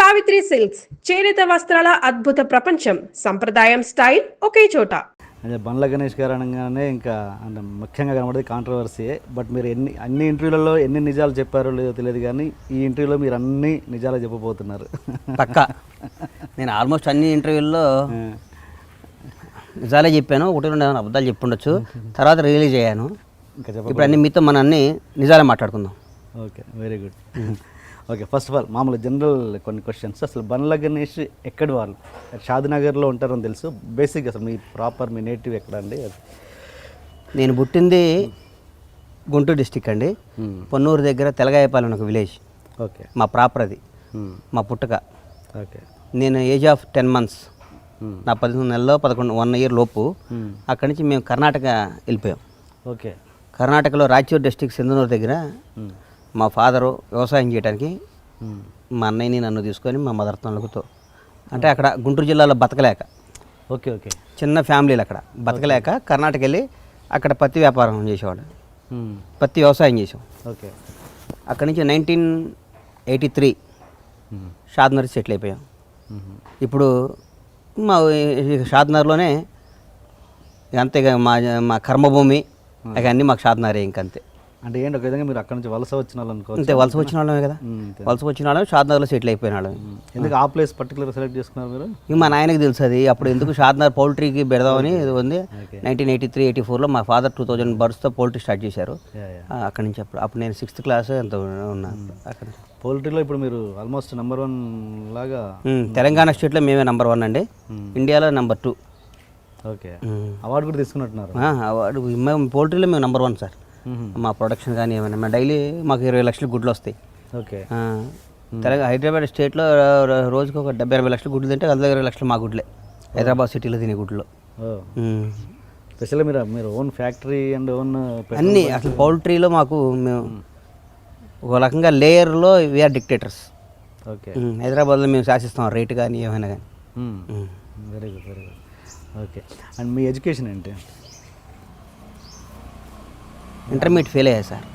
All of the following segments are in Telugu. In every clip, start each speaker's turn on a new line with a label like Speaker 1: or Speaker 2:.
Speaker 1: సావిత్రి సిల్క్స్ చేనేత వస్త్రాల అద్భుత ప్రపంచం. సంప్రదాయం స్టైల్ ఒకే చోట.
Speaker 2: అంటే బండ్ల గణేష్ గారు అనగానే ఇంకా అంటే ముఖ్యంగా కనబడేది కాంట్రవర్సీయే. బట్ మీరు అన్ని ఇంటర్వ్యూలలో ఎన్ని నిజాలు చెప్పారో లేదో తెలియదు, కానీ ఈ ఇంటర్వ్యూలో మీరు అన్ని నిజాలు చెప్పబోతున్నారు.
Speaker 3: పక్కా నేను ఆల్మోస్ట్ అన్ని ఇంటర్వ్యూల్లో నిజాలే చెప్పాను, ఒకటి రెండు అబద్ధాలు చెప్పుండొచ్చు, తర్వాత రిలీజ్ అయ్యాను.
Speaker 2: ఇంకా
Speaker 3: ఇప్పుడు అన్ని మీతో మన అన్ని నిజాలే మాట్లాడుకుందాం.
Speaker 2: Okay, very good. Okay, first of all మామూలు జనరల్ కొన్ని క్వశ్చన్స్. అసలు బండ్ల గణేష్ ఎక్కడి వాళ్ళు? షాద్నగర్లో ఉంటారని తెలుసు. బేసిక్ అసలు మీ ప్రాపర్ మీ నేటివ్ ఎక్కడ అండి?
Speaker 3: నేను పుట్టింది గుంటూరు డిస్టిక్ అండి, పొన్నూరు దగ్గర తెలగాయపాలెం ఒక విలేజ్.
Speaker 2: ఓకే,
Speaker 3: మా ప్రాపర్ అది, మా పుట్టక.
Speaker 2: ఓకే,
Speaker 3: నేను ఏజ్ ఆఫ్ 10 months, నా 11 నెలల్లో 1 year లోపు అక్కడి నుంచి మేము కర్ణాటక వెళ్ళిపోయాం.
Speaker 2: ఓకే,
Speaker 3: కర్ణాటకలో రాయచూరు డిస్టిక్ సింధనూరు దగ్గర మా ఫాదరు వ్యవసాయం చేయడానికి మా అన్నయ్యని నన్ను తీసుకొని మా మదర్ తొలగుతో, అంటే అక్కడ గుంటూరు జిల్లాలో బతకలేక,
Speaker 2: ఓకే, ఓకే,
Speaker 3: చిన్న ఫ్యామిలీలు అక్కడ బతకలేక కర్ణాటక వెళ్ళి అక్కడ పత్తి వ్యాపారం చేసేవాడు, పత్తి వ్యవసాయం చేసాం.
Speaker 2: ఓకే, అక్కడి
Speaker 3: నుంచి 1983 షాద్నగర్ సెటిల్ అయిపోయాం. ఇప్పుడు మా షాద్నగర్లోనే అంతేగా మా కర్మభూమి అన్నీ మాకు షాద్నగరే ఇంకంతే.
Speaker 2: అంటే ఏంటి ఒక విధంగా మీరు అక్కడ నుంచి వలస వచ్చిన వాళ్ళు అనుకో.
Speaker 3: అంతే, వలస వచ్చిన వాళ్ళమే కదా, వలస వచ్చిన వాళ్ళమే షాద్నగర్లో సెటిల్ అయిపోయిన వాళ్ళమే.
Speaker 2: ఎందుకు ఆ ప్లేస్ పర్టికులర్ సెలెక్ట్ చేసుకున్నారు మీరు?
Speaker 3: ఇంక మా నాయనకి తెలుసు అది. అప్పుడు ఎందుకు షాద్నగర్ పౌల్ట్రీకి పెడదామని ఉంది. 1983-84లో మా ఫాదర్ 2000 బర్త్స్తో పౌల్ట్రీ స్టార్ట్ చేశారు. అక్కడి నుంచి అప్పుడు నేను 6th class ఎంత ఉన్నాను. అక్కడ
Speaker 2: పౌల్ట్రీలో ఇప్పుడు మీరు ఆల్మోస్ట్ నెంబర్ 1 లాగా.
Speaker 3: తెలంగాణ స్టేట్లో మేమే నెంబర్ 1 అండి, ఇండియాలో నెంబర్ 2.
Speaker 2: ఓకే, అవార్డు కూడా తీసుకున్నట్టున్నారు.
Speaker 3: అవార్డు మేము పౌల్ట్రీలో మేము నెంబర్ 1 సార్. మా ప్రొడక్షన్ కానీ ఏమైనా మా డైలీ మాకు 20 లక్షల గుడ్లు వస్తాయి.
Speaker 2: ఓకే,
Speaker 3: తెలంగాణ హైదరాబాద్ స్టేట్లో రోజుకి ఒక 70-80 లక్షల గుడ్లు తింటే 20 లక్షలు మా గుడ్లే హైదరాబాద్ సిటీలో తినే గుడ్లు.
Speaker 2: స్పెషల్గా మీరు ఓన్ ఫ్యాక్టరీ అండ్ ఓన్
Speaker 3: అన్నీ అసలు పౌల్ట్రీలో మాకు మేము ఒక రకంగా లేయర్లో వీఆర్ డిక్టేటర్స్.
Speaker 2: ఓకే,
Speaker 3: హైదరాబాద్లో మేము శాసిస్తాం రేటు కానీ ఏమైనా కానీ.
Speaker 2: Very good, very good. Okay, and me education ఏంటి?
Speaker 3: ఇంటర్మీడియట్ ఫెయిల్ అయ్యా సార్.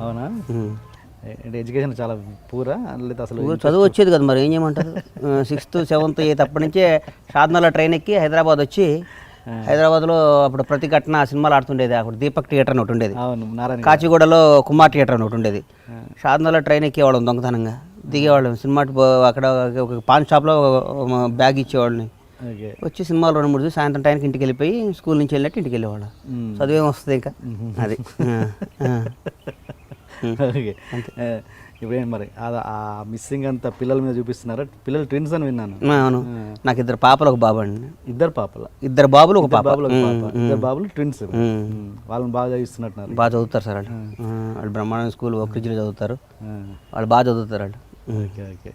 Speaker 2: అవునా? అంటే ఎడ్యుకేషన్ చాలా పూరా లేదా? అసలు
Speaker 3: చదువు వచ్చేది కదా, మరి ఏం చేయమంటారు. 6th, 7th, 8th అప్పటి నుంచే షాద్నగర్లో ట్రైన్ ఎక్కి హైదరాబాద్ వచ్చి, హైదరాబాద్లో అప్పుడు ప్రతి ఘటన సినిమాలు ఆడుతుండేది. అప్పుడు దీపక్ థియేటర్ అని ఒకటి ఉండేది, కాచిగూడలో కుమార్ థియేటర్ అని ఒకటి ఉండేది. షాద్నగర్లో ట్రైన్ ఎక్కేవాళ్ళం దొంగతనంగా, దిగేవాళ్ళం. సినిమా అక్కడ ఒక పాన్ షాప్లో బ్యాగ్ ఇచ్చేవాళ్ళని, వచ్చి సినిమాలు 2-3 చూసి సాయంత్రం టైంకి ఇంటికి వెళ్ళిపోయి స్కూల్ నుంచి వెళ్ళినట్టు ఇంటికి వెళ్ళేవాళ్ళం. చదువేం వస్తుంది ఇంకా అది.
Speaker 2: ఇప్పుడేం మరి ఆ మిస్సింగ్ అంతా పిల్లల మీద చూపిస్తున్నారా? పిల్లలు ట్విన్స్ అని విన్నాను.
Speaker 3: అవును, నాకు 2 పాపలు 1 బాబు అండి.
Speaker 2: 2 పాపలు?
Speaker 3: 2 బాబులు 1 పాప.
Speaker 2: 2 బాబులు ట్విన్స్. వాళ్ళని బాగా చదివిస్తున్నట్టున్నారు.
Speaker 3: బాగా చదువుతారు సార్ వాళ్ళు బ్రహ్మాండ స్కూల్ ఒక్కరిలో చదువుతారు, వాళ్ళు బాగా చదువుతారు వాళ్ళు.
Speaker 2: Okay, okay.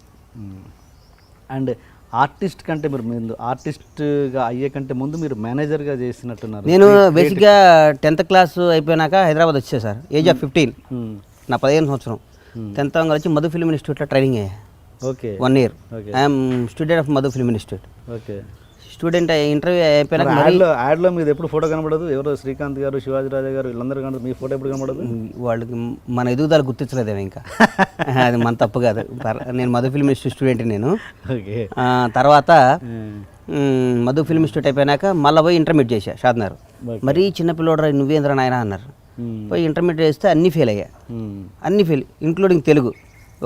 Speaker 2: అండ్ ఆర్టిస్ట్ కంటే మీరు ఆర్టిస్ట్గా అయ్యే కంటే ముందు మీరు మేనేజర్గా చేసినట్టున్నారు.
Speaker 3: నేను బేసిక్గా 10th class అయిపోయినాక హైదరాబాద్ వచ్చేసాను సార్. ఏజ్ ఆఫ్ 15, నా 15 సంవత్సరం. 10th వచ్చి మధు ఫిల్మ్ ఇన్స్టిట్యూట్లో ట్రైనింగ్ అయ్యా.
Speaker 2: Okay,
Speaker 3: 1 year. I'm student of Madhu film institute.
Speaker 2: Okay,
Speaker 3: student interview అయిపోయినాక
Speaker 2: యాడ్లో మీది ఎప్పుడు ఫోటో కనబడదు? ఎవరో శ్రీకాంత్ గారు, శివాజీ రాజా గారు వీళ్ళందరూ కనబడదు, మీ ఫోటో ఎప్పుడు కనబడదు?
Speaker 3: వాళ్ళకి మన ఎదుగుదల గుర్తించలేదేమో ఇంకా. అది మన తప్పు కాదు. నేను మధు ఫిల్మ్ ఇన్స్టిట్యూట్ స్టూడెంట్ నేను. తర్వాత మధు ఫిల్మ్ ఇన్స్టిట్యూట్ అయిపోయినాక మళ్ళీ పోయి ఇంటర్మీడియట్ చేశా షాద్నగర్. మరీ చిన్నపిల్లోడరా నువ్వేంద్ర నాయన అన్నారు. పోయి ఇంటర్మీడియట్ చేస్తే అన్నీ ఫెయిల్ అయ్యా, అన్నీ ఫెయిల్, ఇంక్లూడింగ్ తెలుగు.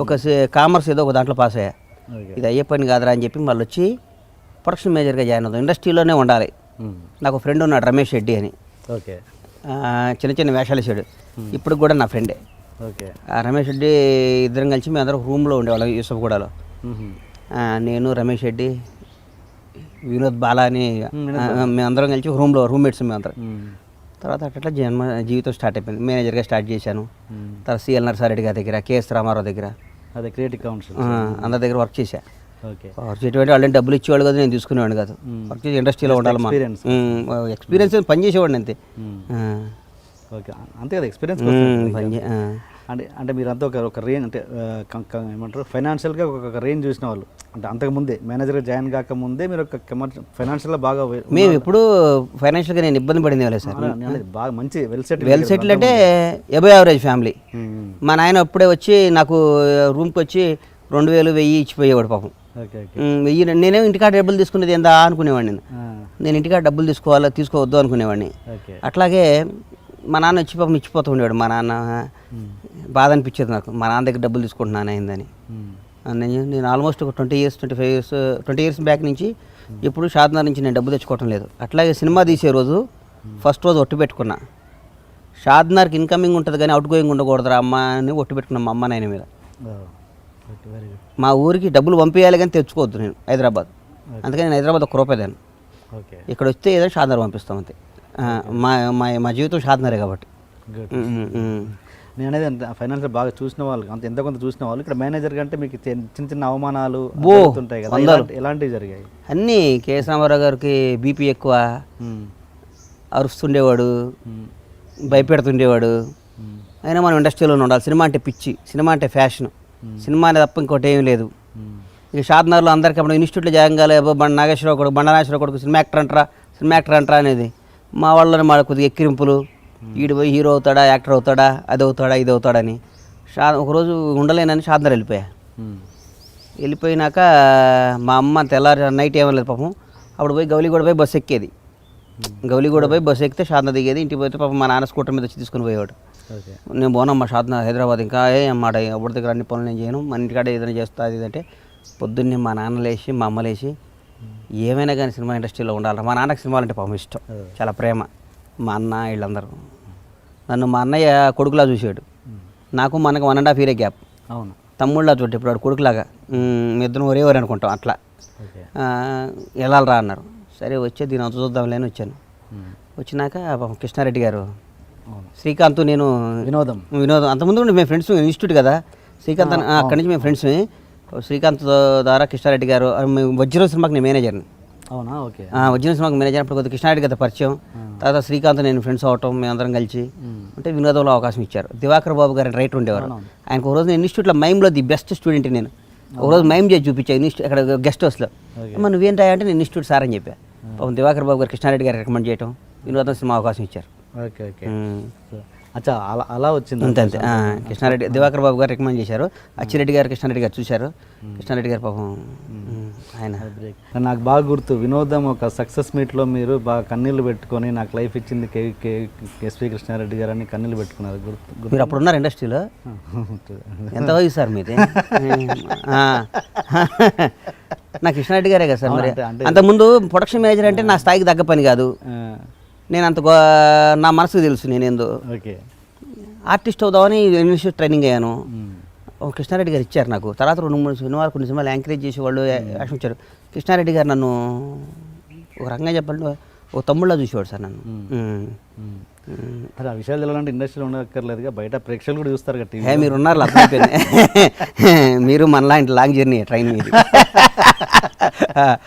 Speaker 3: ఒక కామర్స్ ఏదో ఒక దాంట్లో పాస్ అయ్యా. ఇది అయ్యే పని కాదురా అని చెప్పి మళ్ళీ వచ్చి ప్రొడక్షన్ మేనేజర్గా జాయిన్ అవుతాం. ఇండస్ట్రీలోనే ఉండాలి. నాకు ఫ్రెండ్ ఉన్నాడు రమేష్ రెడ్డి అని.
Speaker 2: ఓకే,
Speaker 3: చిన్న చిన్న వేషాలు వేసాడు, ఇప్పుడు కూడా నా ఫ్రెండే.
Speaker 2: ఓకే,
Speaker 3: రమేష్ రెడ్డి ఇద్దరం కలిసి మేము అందరం రూమ్లో ఉండేవాళ్ళం యూసఫ్గూడలో. నేను రమేష్ రెడ్డి, వినోద్ బాలా అని మేమందరం కలిసి రూమ్లో రూమ్మేట్స్ మేమందరం. తర్వాత అట్లా జీవితం స్టార్ట్ అయిపోయింది. మేనేజర్గా స్టార్ట్ చేశాను. తర్వాత సిఎల్ నర్సారెడ్డి గారి దగ్గర, కేఎస్ రామారావు దగ్గర,
Speaker 2: అదే క్రియేటివ్ కౌన్సిల్
Speaker 3: అందరి దగ్గర వర్క్ చేశా.
Speaker 2: ఓకే,
Speaker 3: వర్క్ చేయటువంటి వాళ్ళని డబ్బులు ఇచ్చేవాళ్ళు కదా, నేను తీసుకునేవాడిని కాదు. వర్క్ చేసి ఇండస్ట్రీలో ఉండాలి. ఎక్స్పీరియన్స్ పని చేసేవాడిని అంతే.
Speaker 2: ఓకే, అంతే కదా ఎక్స్పీరియన్స్. అంటే మీరంతా ఒక రేంజ్, అంటే ఏమంటారు, ఫైనాన్షియల్గా ఒక రేంజ్ చూసిన వాళ్ళు. అంటే అంతకుముందే మేనేజర్గా జాయిన్ కాకముందే మీరు ఒక కమర్షియల్ ఫైనాన్షియల్గా బాగా.
Speaker 3: మేము ఎప్పుడు ఫైనాన్షియల్గా నేను ఇబ్బంది పడింది లేదు సార్.
Speaker 2: బాగా మంచి వెల్ సెటిల్
Speaker 3: అంటే ఎబో యావరేజ్ ఫ్యామిలీ. మా నాయన అప్పుడే వచ్చి నాకు రూమ్కి వచ్చి 2000 1000 ఇచ్చిపోయేవాడు పాపం.
Speaker 2: ఓకే ఓకే
Speaker 3: 1000 నేనే ఇంటికాడ డబ్బులు తీసుకునేది ఏందా అనుకునేవాడిని నేను ఇంటికాడ డబ్బులు తీసుకోవద్దు అనుకునేవాడిని.
Speaker 2: ఓకే
Speaker 3: అట్లాగే మా నాన్న వచ్చి పాపం ఇచ్చిపోతూ ఉండేవాడు. మా నాన్న బాధ అనిపించేది నాకు, మా నాన్న దగ్గర డబ్బులు తీసుకుంటున్నాను అయిందని. నేను ఆల్మోస్ట్ ఒక 20 ఇయర్స్ బ్యాక్ నుంచి ఎప్పుడు షాద్నగర్ నుంచి నేను డబ్బు తెచ్చుకోవటం లేదు. అట్లాగే సినిమా తీసే రోజు ఫస్ట్ రోజు ఒట్టు పెట్టుకున్నా, షాద్నగర్కి ఇన్కమింగ్ ఉంటుంది కానీ అవుట్ గోయింగ్ ఉండకూడదురా అమ్మ అని ఒట్టు పెట్టుకున్నా మా అమ్మ నాయన మీద.
Speaker 2: Okay very good.
Speaker 3: మా ఊరికి డబ్బులు పంపించాలి కానీ తెచ్చుకోవద్దు నేను హైదరాబాద్. అందుకని నేను హైదరాబాద్ ఒక రూపాయి దాన్ని,
Speaker 2: ఓకే
Speaker 3: ఇక్కడ వస్తే ఏదో షాద్నగర్ పంపిస్తాం అంతే. మా మా మా జీవితం షాద్నగరే కాబట్టి.
Speaker 2: గుడ్. నేను అనేది అంత ఫైనాన్షియల్ బాగా చూసిన వాళ్ళు, అంత ఎంత కొంత చూసిన వాళ్ళు ఇక్కడ మేనేజర్ కంటే మీకు చిన్న చిన్న అవమానాలు ఉంటాయి కదా, ఎలాంటివి జరిగాయి?
Speaker 3: అన్నీ కేఎస్ రామారావు గారికి బీపీ ఎక్కువ, అరుస్తుండేవాడు, భయపెడుతుండేవాడు. అయినా మనం ఇండస్ట్రీలోనే ఉండాలి. సినిమా అంటే పిచ్చి, సినిమా అంటే ఫ్యాషన్, సినిమా అనేది తప్ప ఇంకోటి ఏమీ లేదు. ఇక షాద్నగర్లో అందరికీ అప్పుడు ఇన్స్టిట్యూట్లో జాయిన్ కాలే, నాగేశ్వరరావు కొడుకు, నాగేశ్వరరావు కొడుకు సినిమా యాక్టర్ అంటారా అనేది మా వాళ్ళని మా కొద్దిగా ఎక్కిరింపులు. ఈడు పోయి హీరో అవుతాడా, యాక్టర్ అవుతాడా, అది అవుతాడా, ఇది అవుతాడని. ఒకరోజు ఉండలేనని షాద్నగర్ వెళ్ళిపోయినాక మా అమ్మ తెల్లారి నైట్ ఏమలేదు పాపం. అప్పుడు పోయి గౌలిగూడ పోయి బస్సు ఎక్కేది, గౌలిగూడ పోయి బస్సు ఎక్కితే షాద్నగర్ దిగేది. ఇంటికి పోతే పాపం మా నాన్న స్కూటర్ మీద వచ్చి తీసుకుని పోయేవాడు. నేను పోనమ్మా షాద్నగర్ హైదరాబాద్, ఇంకా అమ్మాట ఎవరి దగ్గర అన్ని పనులు నేను చేయను, మన ఇంటికాడ ఏదైనా చేస్తా అది ఇదంటే. పొద్దున్నే మా నాన్న లేచి మా అమ్మ లేచి ఏమైనా కానీ సినిమా ఇండస్ట్రీలో ఉండాలి. మా నాన్నకి సినిమాలు అంటే పాపం ఇష్టం, చాలా ప్రేమ. మా అన్న వీళ్ళందరూ నన్ను మా అన్నయ్య కొడుకులా చూసాడు. నాకు మా అన్నకు 1.5 year గ్యాప్.
Speaker 2: అవును,
Speaker 3: తమ్ముళ్ళ చూడు ఇప్పుడు వాడు కొడుకులాగా, మీ ఇద్దరం ఒరేవారు అనుకుంటాం అట్లా. వెళ్ళాలరా అన్నారు. సరే వచ్చే దీని అంత చూద్దాంలే అని వచ్చాను. వచ్చినాక కృష్ణారెడ్డి గారు, శ్రీకాంత్, నేను వినోదం అంతకుముందు మేము ఫ్రెండ్స్, ఇన్స్టిట్యూట్ కదా శ్రీకాంత్, అక్కడి నుంచి మేము ఫ్రెండ్స్. శ్రీకాంత్ ద్వారా కృష్ణారెడ్డి గారు, వజ్రం సినిమాకి నేను మేనేజర్ని.
Speaker 2: అవునా? ఓకే.
Speaker 3: వజ్రం సినిమాకి మేనేజర్ అప్పుడు కొద్దిగా కృష్ణారెడ్డి గారితో పరిచయం. తర్వాత శ్రీకాంత్ నేను ఫ్రెండ్స్ అవటం, మేమందరం కలిసి అంటే వినోదంలో అవకాశం ఇచ్చారు. దివాకర్ బాబు గారు రైటర్ ఉండేవారు. ఆయనకు ఒక రోజు నేను ఇన్స్టిట్యూట్లో మైమ్లో ది బెస్ట్ స్టూడెంట్ నేను. ఒకరోజు మైమ్ చేసి చూపించాను అక్కడ గెస్ట్ హౌస్లో. అమ్మ నువ్వేం రాయా అంటే నేను ఇన్స్టిట్యూట్ సార్ అని చెప్పా. దివాకర్ బాబు గారు కృష్ణారెడ్డి గారు రికమెండ్ చేయడం, వినోదం సినిమా అవకాశం ఇచ్చారు.
Speaker 2: Okay okay. అచ్చా, అలా వచ్చింది
Speaker 3: అంతే. కృష్ణారెడ్డి, దివాకర్ బాబు గారు రికమెండ్ చేశారు. అచ్చిరెడ్డి గారు కృష్ణారెడ్డి గారు చూశారు. కృష్ణారెడ్డి గారు పాపం ఆయన.
Speaker 2: నాకు బాగా గుర్తు, వినోదం ఒక సక్సెస్ మీట్లో మీరు బాగా కన్నీళ్ళు పెట్టుకొని నాకు లైఫ్ ఇచ్చింది ఎస్వి కృష్ణారెడ్డి గారు అని కన్నీళ్ళు పెట్టుకున్నారు. గుర్తు.
Speaker 3: మీరు అప్పుడు ఉన్నారు ఇండస్ట్రీలో? ఎంత వయసు సార్ మీది? నా కృష్ణారెడ్డి గారే కదా సార్. మరి అంతకుముందు ప్రొడక్షన్ మేనేజర్ అంటే నా స్థాయికి తగ్గ పని కాదు. నేను అంత నా మనసుకు తెలుసు నేనేందో.
Speaker 2: ఓకే. ఆర్టిస్ట్
Speaker 3: అవుదామని ఇన్స్టిట్యూట్ ట్రైనింగ్ అయ్యాను. కృష్ణారెడ్డి గారు ఇచ్చారు నాకు. తర్వాత 2-3 సినిమాలు, కొన్ని సినిమాలు యాంకరేజ్ చేసేవాళ్ళు, యాక్షన్ ఇచ్చారు. కృష్ణారెడ్డి గారు నన్ను ఒక రకంగా చెప్పాలంటే ఒక తమ్ముళ్ళ చూసేవాడు సార్ నన్ను.
Speaker 2: మరి ఆ విషయాలు తెలాలంటే ఇండస్ట్రీలో ఉండక్కర్లేదుగా, బయట ప్రేక్షకులు కూడా చూస్తారు కదా.
Speaker 3: మీరు ఉన్నారు అర్థమైపోయింది. మీరు మనలాంటి లాంగ్ జర్నీ ట్రైన్ మీద.